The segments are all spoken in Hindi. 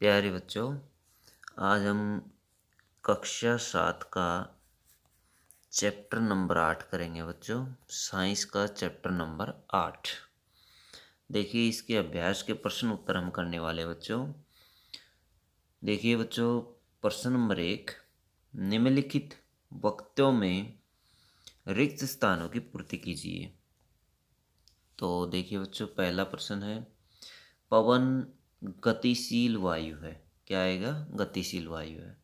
प्यारे बच्चों, आज हम कक्षा 7 का चैप्टर नंबर 8 करेंगे बच्चों। साइंस का चैप्टर नंबर 8। देखिए, इसके अभ्यास के प्रश्न उत्तर हम करने वाले बच्चों। देखिए बच्चों, प्रश्न नंबर 1, निम्नलिखित वक्तव्यों में रिक्त स्थानों की पूर्ति कीजिए। तो देखिए बच्चों, पहला प्रश्न है, पवन गतिशील वायु है। क्या आएगा? गतिशील वायु है।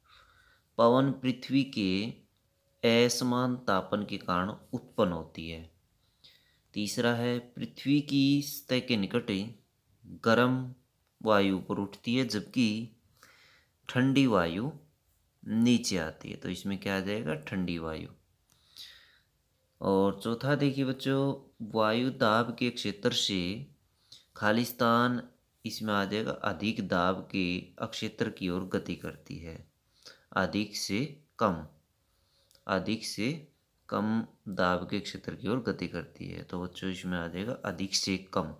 पवन पृथ्वी के असमान तापन के कारण उत्पन्न होती है। तीसरा है, पृथ्वी की सतह के निकट गर्म वायु ऊपर उठती है जबकि ठंडी वायु नीचे आती है। तो इसमें क्या आ जाएगा? ठंडी वायु। और चौथा देखिए बच्चों, वायु दाब के क्षेत्र से खाली स्थान, इसमें आ जाएगा अधिक दाब के अक्षेत्र की ओर गति करती है। अधिक से कम, अधिक से कम दाब के क्षेत्र की ओर गति करती है। तो बच्चों इसमें आ जाएगा अधिक से कम।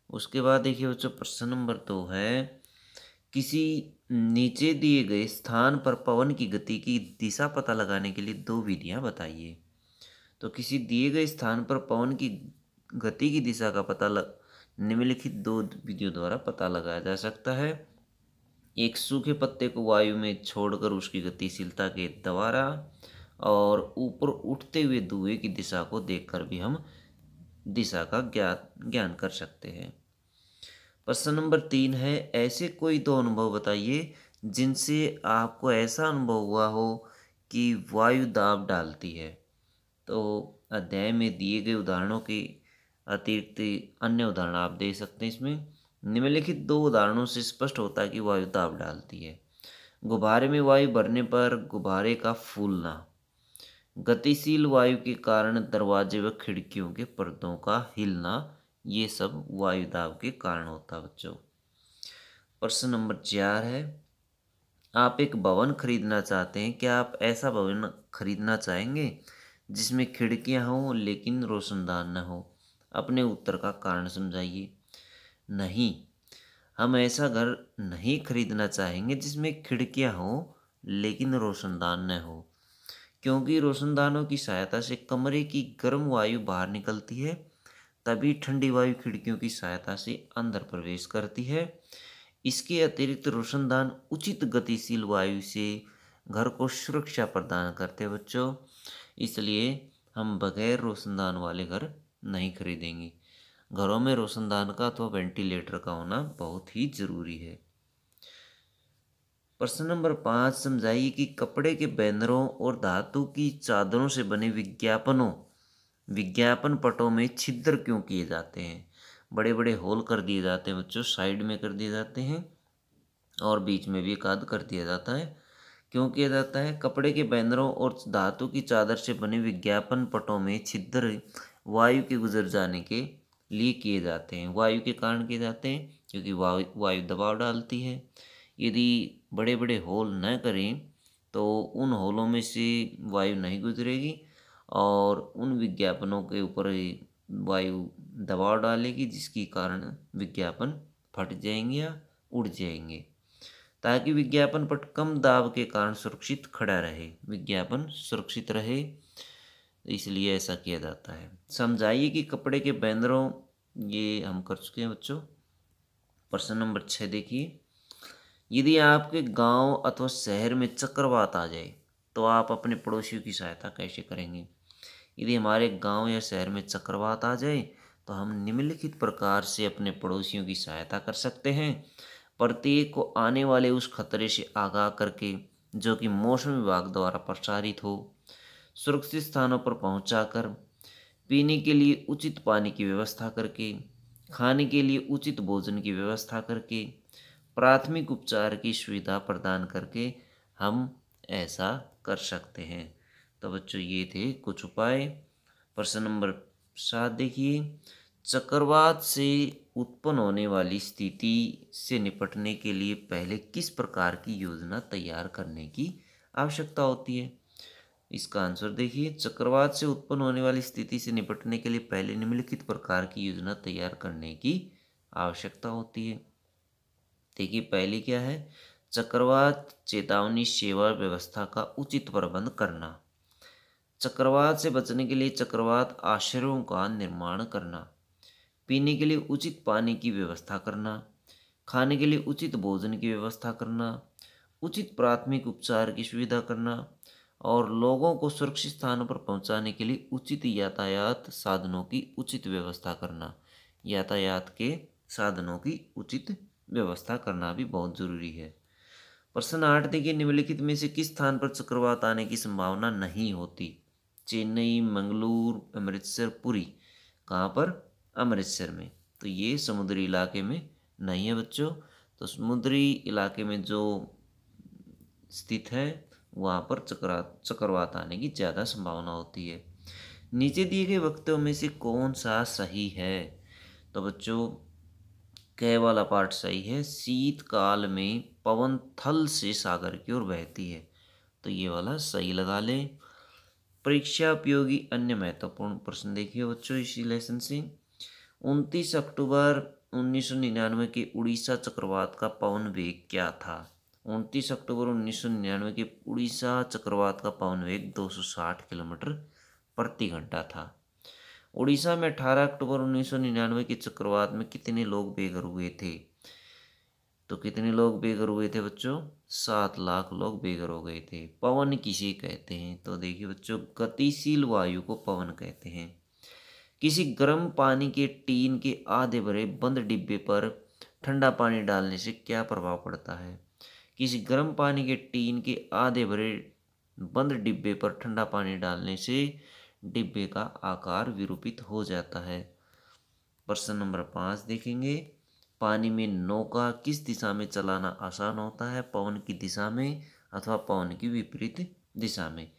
उसके बाद देखिए बच्चों, प्रश्न नंबर 2 है, किसी नीचे दिए गए स्थान पर पवन की गति की दिशा पता लगाने के लिए दो विधियां बताइए। तो किसी दिए गए स्थान पर पवन की गति की दिशा का पता निम्नलिखित दो विधियों द्वारा पता लगाया जा सकता है। एक सूखे पत्ते को वायु में छोड़कर उसकी गतिशीलता के द्वारा, और ऊपर उठते हुए धुएं की दिशा को देखकर भी हम दिशा का ज्ञान कर सकते हैं। प्रश्न नंबर 3 है, ऐसे कोई दो अनुभव बताइए जिनसे आपको ऐसा अनुभव हुआ हो कि वायु दाब डालती है। तो अध्याय में दिए गए उदाहरणों के अतिरिक्त अन्य उदाहरण आप दे सकते हैं। इसमें निम्नलिखित दो उदाहरणों से स्पष्ट होता है कि वायु दाब डालती है। गुब्बारे में वायु भरने पर गुब्बारे का फूलना, गतिशील वायु के कारण दरवाजे व खिड़कियों के पर्दों का हिलना, ये सब वायु दाब के कारण होता है बच्चों। प्रश्न नंबर 4 है, आप एक भवन खरीदना चाहते हैं। क्या आप ऐसा भवन खरीदना चाहेंगे जिसमें खिड़कियां हों लेकिन रोशनदान न हो? अपने उत्तर का कारण समझाइए। नहीं, हम ऐसा घर नहीं खरीदना चाहेंगे जिसमें खिड़कियां हों लेकिन रोशनदान न हो, क्योंकि रोशनदानों की सहायता से कमरे की गर्म वायु बाहर निकलती है, तभी ठंडी वायु खिड़कियों की सहायता से अंदर प्रवेश करती है। इसके अतिरिक्त रोशनदान उचित गतिशील वायु से घर को सुरक्षा प्रदान करते हैं बच्चों, इसलिए हम बगैर रोशनदान वाले घर नहीं खरीदेंगे। घरों में रोशनदान का अथवा वेंटिलेटर का होना बहुत ही जरूरी है। प्रश्न नंबर 5, समझाइए कि कपड़े के बैनरों और धातु की चादरों से बने विज्ञापन पटों में छिद्र क्यों किए जाते हैं? बड़े बड़े होल कर दिए जाते हैं बच्चों, साइड में कर दिए जाते हैं और बीच में भी एक आध कर दिया जाता है। क्यों किया जाता है? कपड़े के बैनरों और धातु की चादर से बने विज्ञापन पटों में छिद्र वायु के गुजर जाने के लिए किए जाते हैं। वायु के कारण किए जाते हैं क्योंकि वायु दबाव डालती है। यदि बड़े बड़े होल न करें तो उन होलों में से वायु नहीं गुजरेगी और उन विज्ञापनों के ऊपर वायु दबाव डालेगी, जिसके कारण विज्ञापन फट जाएंगे या उड़ जाएंगे। ताकि विज्ञापन पट कम दाब के कारण सुरक्षित खड़ा रहे, विज्ञापन सुरक्षित रहे, इसलिए ऐसा किया जाता है। समझाइए कि कपड़े के बैनरों, ये हम कर चुके हैं बच्चों। प्रश्न नंबर 6 देखिए, यदि आपके गांव अथवा शहर में चक्रवात आ जाए तो आप अपने पड़ोसियों की सहायता कैसे करेंगे? यदि हमारे गांव या शहर में चक्रवात आ जाए तो हम निम्नलिखित प्रकार से अपने पड़ोसियों की सहायता कर सकते हैं। प्रत्येक को आने वाले उस खतरे से आगाह करके जो कि मौसम विभाग द्वारा प्रसारित हो, सुरक्षित स्थानों पर पहुंचाकर, पीने के लिए उचित पानी की व्यवस्था करके, खाने के लिए उचित भोजन की व्यवस्था करके, प्राथमिक उपचार की सुविधा प्रदान करके हम ऐसा कर सकते हैं। तो बच्चों ये थे कुछ उपाय। प्रश्न नंबर 7 देखिए, चक्रवात से उत्पन्न होने वाली स्थिति से निपटने के लिए पहले किस प्रकार की योजना तैयार करने की आवश्यकता होती है? इसका आंसर देखिए, चक्रवात से उत्पन्न होने वाली स्थिति से निपटने के लिए पहले निम्नलिखित प्रकार की योजना तैयार करने की आवश्यकता होती है। देखिए पहली क्या है, चक्रवात चेतावनी सेवा व्यवस्था का उचित प्रबंध करना। चक्रवात से बचने के लिए चक्रवात आश्रयों का निर्माण करना, पीने के लिए उचित पानी की व्यवस्था करना, खाने के लिए उचित भोजन की व्यवस्था करना, उचित प्राथमिक उपचार की सुविधा करना और लोगों को सुरक्षित स्थानों पर पहुंचाने के लिए उचित यातायात साधनों की उचित व्यवस्था करना। यातायात के साधनों की उचित व्यवस्था करना भी बहुत जरूरी है। प्रश्न 8 देखिए, निम्नलिखित में से किस स्थान पर चक्रवात आने की संभावना नहीं होती? चेन्नई, मंगलुरु, अमृतसर, पुरी। कहाँ पर? अमृतसर में। तो ये समुद्री इलाके में नहीं है बच्चों। तो समुद्री इलाके में जो स्थित है वहाँ पर चक्रवात आने की ज़्यादा संभावना होती है। नीचे दिए गए वक्तव्यों में से कौन सा सही है? तो बच्चों क वाला पार्ट सही है। शीतकाल में पवन थल से सागर की ओर बहती है, तो ये वाला सही लगा लें। परीक्षा उपयोगी अन्य महत्वपूर्ण प्रश्न देखिए बच्चों इसी लेसन से। 29 अक्टूबर 1999 के उड़ीसा चक्रवात का पवन वेग क्या था? 29 अक्टूबर 1999 के उड़ीसा चक्रवात का पवन वेग 260 किलोमीटर प्रति घंटा था। उड़ीसा में 18 अक्टूबर 1999 के चक्रवात में कितने लोग बेघर हुए थे? तो कितने लोग बेघर हुए थे बच्चों? 7 लाख लोग बेघर हो गए थे। पवन किसे कहते हैं? तो देखिए बच्चों गतिशील वायु को पवन कहते हैं। किसी गर्म पानी के टीन के आधे भरे बंद डिब्बे पर ठंडा पानी डालने से क्या प्रभाव पड़ता है? किसी गर्म पानी के टीन के आधे भरे बंद डिब्बे पर ठंडा पानी डालने से डिब्बे का आकार विरूपित हो जाता है। प्रश्न नंबर 5 देखेंगे, पानी में नौका किस दिशा में चलाना आसान होता है? पवन की दिशा में अथवा पवन की विपरीत दिशा में?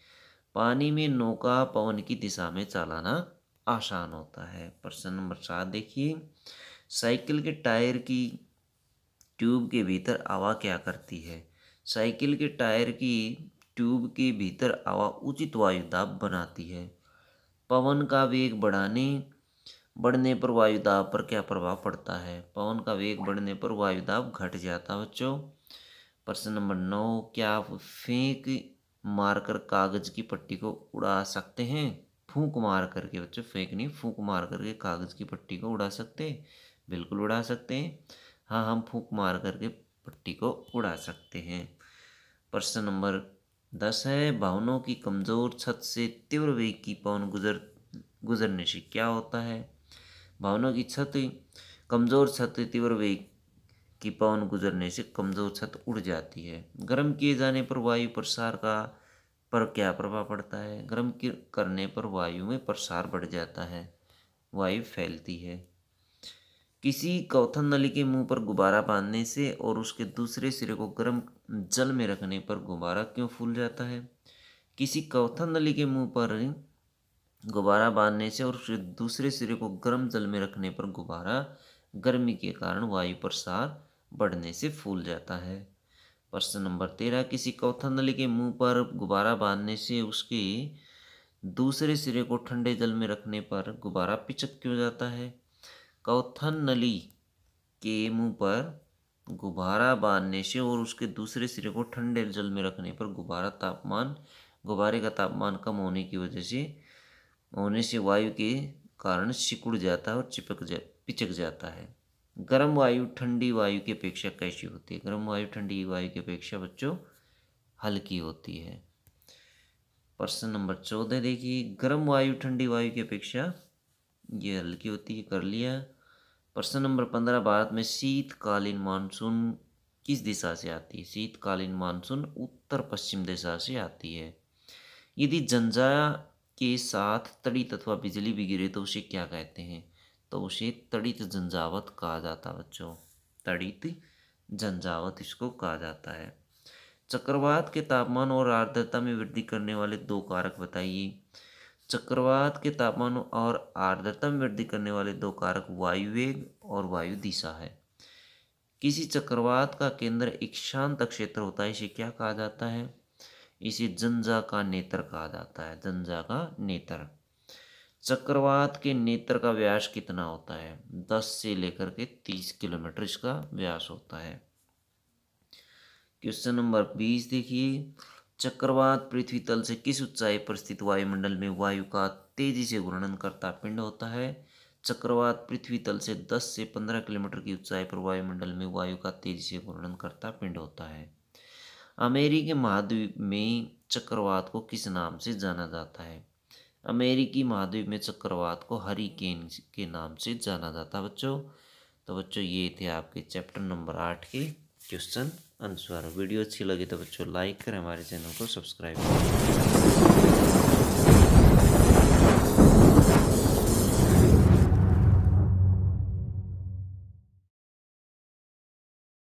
पानी में नौका पवन की दिशा में चलाना आसान होता है। प्रश्न नंबर 7 देखिए, साइकिल के टायर की ट्यूब के भीतर हवा क्या करती है? साइकिल के टायर की ट्यूब के भीतर हवा उचित वायु दाब बनाती है। पवन का वेग बढ़ने पर वायु दाब पर क्या प्रभाव पड़ता है? पवन का वेग बढ़ने पर वायु दाब घट जाता है बच्चों। प्रश्न नंबर 9, क्या आप फेंक मारकर कागज की पट्टी को उड़ा सकते हैं? फूंक मार करके बच्चों, फेंक नहीं, फूंक मार करके कागज की पट्टी को उड़ा सकते हैं? बिल्कुल उड़ा सकते हैं। हाँ, हम फूंक मार करके पट्टी को उड़ा सकते हैं। प्रश्न नंबर 10 है, भवनों की कमजोर छत से तीव्र वेग की पवन गुजरने से क्या होता है? भवनों की कमजोर छत तीव्र वेग की पवन गुजरने से कमजोर छत उड़ जाती है। गर्म किए जाने पर वायु प्रसार पर क्या प्रभाव पड़ता है? करने पर वायु में प्रसार बढ़ जाता है, वायु फैलती है। किसी कौथन नली के मुंह पर गुब्बारा बांधने से और उसके दूसरे सिरे को गर्म जल में रखने पर गुब्बारा क्यों फूल जाता है? किसी कौथन नली के मुंह पर गुब्बारा बांधने से और उसके दूसरे सिरे को गर्म जल में रखने पर गुब्बारा गर्मी के कारण वायु प्रसार बढ़ने से फूल जाता है। प्रश्न नंबर 13, किसी कौथन नली के मुंह पर गुब्बारा बांधने से उसके दूसरे सिरे को ठंडे जल में रखने पर गुब्बारा पिचक क्यों जाता है? कौथन नली के मुंह पर गुब्बारा बांधने से और उसके दूसरे सिरे को ठंडे जल में रखने पर गुब्बारे का तापमान कम होने से वायु के कारण सिकुड़ जाता है और पिचक जाता है। गर्म वायु ठंडी वायु की अपेक्षा कैसी होती है? गर्म वायु ठंडी वायु की अपेक्षा बच्चों हल्की होती है। प्रश्न नंबर 14 देखिए, गर्म वायु ठंडी वायु की अपेक्षा ये हल्की होती है, कर लिया। प्रश्न नंबर 15, भारत में शीतकालीन मानसून किस दिशा से आती है? शीतकालीन मानसून उत्तर पश्चिम दिशा से आती है। यदि झंझा के साथ तड़ित अथवा बिजली भी गिरे तो उसे क्या कहते हैं? तो उसे तड़ित झंझावत कहा जाता है बच्चों, तड़ित झंझावत इसको कहा जाता है। चक्रवात के तापमान और आर्द्रता में वृद्धि करने वाले 2 कारक बताइए। चक्रवात के तापमान और आर्द्रता में वृद्धि करने वाले 2 कारक वायु वेग और वायु दिशा है। किसी चक्रवात का केंद्र एक शांत क्षेत्र होता है, इसे क्या कहा जाता है? इसे झंझा का नेत्र कहा जाता है, झंझा का नेत्र। चक्रवात के नेत्र का व्यास कितना होता है? 10 से लेकर के 30 किलोमीटर इसका व्यास होता है। क्वेश्चन नंबर 20 देखिए, चक्रवात पृथ्वी तल से किस ऊंचाई पर स्थित वायुमंडल में वायु का तेजी से घूर्णन करता पिंड होता है? चक्रवात पृथ्वी तल से 10 से 15 किलोमीटर की ऊंचाई पर वायुमंडल में वायु का तेजी से घूर्णन करता पिंड होता है। अमेरिकी महाद्वीप में चक्रवात को किस नाम से जाना जाता है? अमेरिकी महाद्वीप में चक्रवात को हरिकेन के नाम से जाना जाता है बच्चों। तो बच्चों ये थे आपके चैप्टर नंबर 8 के क्वेश्चन आंसर। वीडियो अच्छी लगी तो बच्चों लाइक करें, हमारे चैनल को सब्सक्राइब करें।